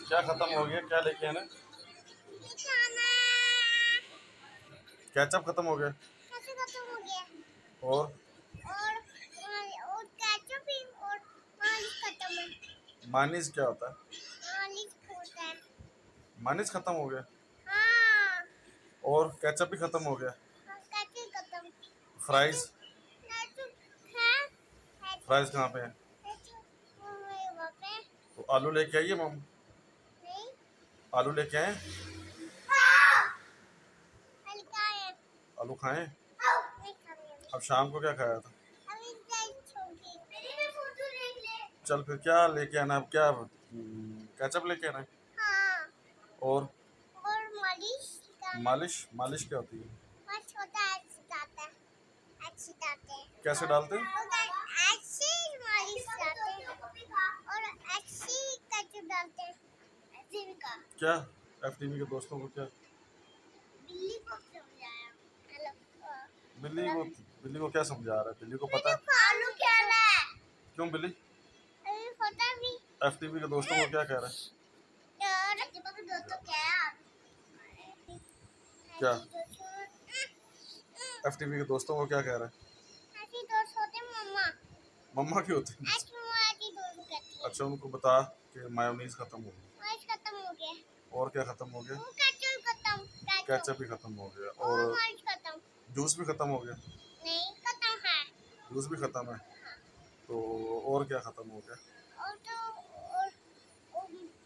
क्या खत्म हो गया? क्या लेके आना? केचप खत्म हो गया। और केचप भी और मालिश खत्म है। मानिस क्या होता है? मालिश होता है। मानिस खत्म हो गया हाँ। और केचप भी खत्म हो गया। केचप खत्म। फ्राइज? फ्राइज कहाँ पे है? पे। तो आलू लेके आइए मम। नहीं। आलू लेके आए? हल्का है। आलू खाएं? नहीं खाने। अब शाम को क्या खाया था? अभी छोटी। मेरी फोटो देख ले। चल फिर क्या लेके आना? अब क्या केचप लेके आना है? हाँ। और मालिश मालिश? मालिश क्या होती है? बस होता है, अच्छी डालते हैं। अच्छी डालते हैं। कैसे डालते हैं? अच्छी मालिश डालते हैं और अच्छी केचप डालते हैं। ऐसे भी का। क्या एफटीवी के दोस्तों को क्या? बिल्ली को समझाया। हेलो। बिल्ली को क्या समझा रहा है? बिल्ली को पता है आलू खेला है। क्यों बिल्ली? अभी पता भी। एफटीवी के दोस्तों को क्या कह रहा है? दोस्तों क्या एफटीवी के दोस्तों को क्या कह रहा है? ऐसी दोस्त होते मम्मा। मम्मा की होती है? ऐसी दोस्त करती है। अच्छा उनको बता कि मायोनीज खत्म हो गई। मालिश खत्म हो गया। और क्या खत्म हो गया? केचप खत्म। केचप भी खत्म हो गया और और मालिश खत्म। जूस भी खत्म हो गया। नहीं खत्म है। जूस भी खत्म है। हाँ। तो और क्या खत्म हो गया? और तो और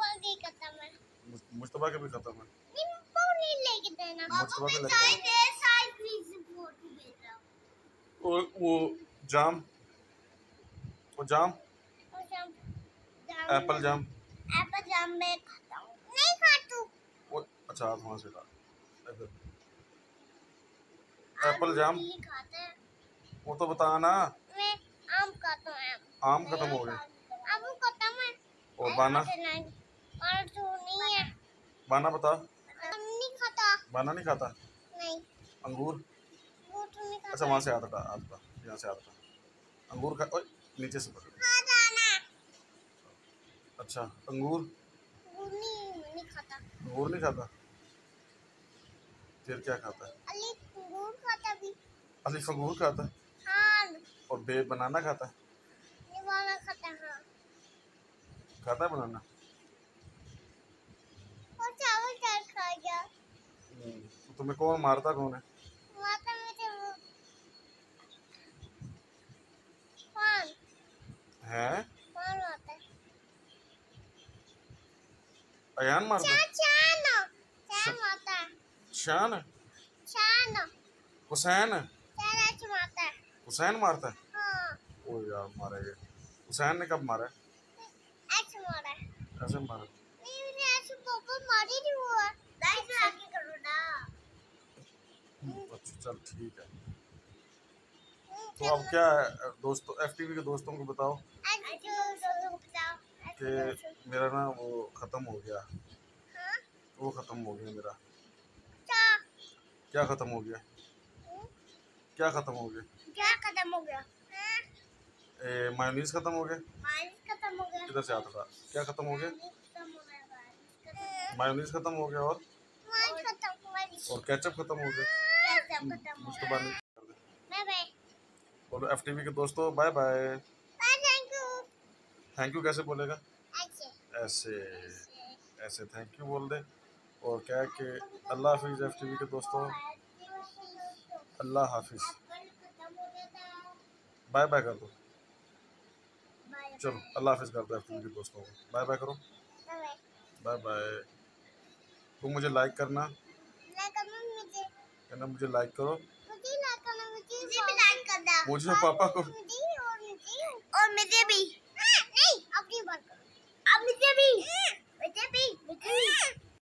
पौधे खत्म है। मुश्तबा के भी खत्म है। नहीं पौधे लेके देना। मुश्तबा के लेके और वो जाम एप्पल जाम में खाता हूँ। नहीं खातू। वो अच्छा आप वहाँ से ला इधर एप्पल जाम खाते हैं। वो तो बता ना। मैं आम खाता हूँ। आम खत्म हो गए आम खत्म है। और बाना? और तो नहीं है। बाना बता। नहीं खाता। बाना नहीं खाता? नहीं। अंगूर? वो तो नहीं खाता। अच्छा वहाँ से आता यहाँ से आता अंगूर खा ओए नीचे से पकड़। खा जाना। अच्छा अंगूर? नहीं खाता। अंगूर नहीं खाता? फिर क्या खाता है? अंगूर खाता भी। अलीफ अंगूर खाता है? हाँ। और बेब बनाना खाता है? निवाला खाता है। हाँ। खाता है बनाना? और चावल चार खा गया। तो तुम्हें कौन मारता कौन है? माता में वो कौन हैं? कौन माता है? अयान मारता है? चान माता है। शान? चान हुसैन? माता है। हुसैन मारता है? हाँ। ओ यार मारेगा। हुसैन ने कब मारा है? ऐसे मारा है। ऐसे मारा? नहीं मुझे ऐसे पापा मारी नहीं हुआ। लाइट आगे करो ना। अच्छा चल ठीक है। तो अब क्या दोस्तों एफटीवी के दोस्तों को बताओ कि मेरा ना वो खत्म हो गया। हाँ? वो खत्म हो गया मेरा। क्या खत्म हो गया? क्या खत्म हो गया? क्या खत्म हो गया? मायोनीज खत्म हो गया। मालिश खत्म हो गया। इधर से आता था। क्या खत्म हो गया? मायोनीज खत्म हो गया और केचप खत्म हो गया। मुश्तबा नहीं कर दे। Bye bye. बोलो एफटीवी के दोस्तों bye bye. Thank you. Thank you कैसे बोलेगा? ऐसे ऐसे थैंक यू बोल दे। और क्या है कि अल्लाह हाफिज़ एफटीवी के दोस्तों। अल्लाह हाफिज़। बाय बाय कर दो। चलो अल्लाह हाफिज़ कर दो एफटीवी के दोस्तों को। बाय बाय करो। Bye bye. तुम मुझे लाइक करना। कहना मुझे लाइक करो। मुझे भी लाइक करना। मुझे पापा को और मुझे भी। नहीं अपनी बात करो। अब मुझे भी।